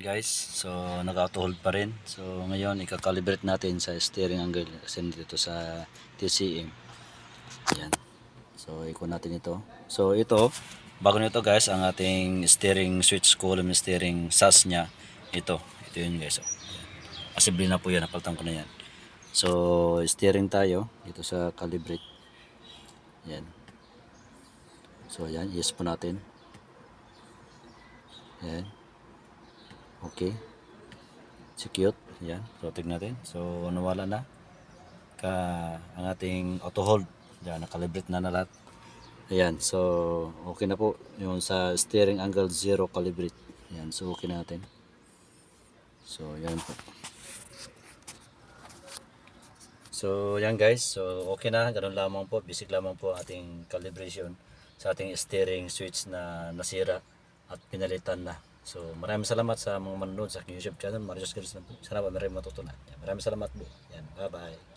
guys, so nag-auto hold pa rin. So ngayon ikakalibrate natin sa steering angle kasi dito sa TCM. Yan. So ikon natin ito. So ito, bago nito guys, ang ating steering switch column steering SAS nya. Ito yun guys. Oh. Assemble na po yan, napalitan ko na yan. So steering tayo dito sa calibrate. Yan. So yan, yes po natin. Yan. Okay. Secure. Yan. So tignan natin. So nawala na ang ating auto hold. Yan, nakalibrate na lahat. Ayan. So okay na po yung sa steering angle 0 calibrate. Yan. So okay na natin. So yan po. So yan guys. So okay na. Ganun lamang po. Basic lamang po ating calibration sa ating steering switch na nasira at pinalitan na. So maraming salamat sa mga manonood sa aking YouTube channel. Marius Garis na po. Sana ba maraming matutunan. Maraming salamat po. Yan. Bye bye.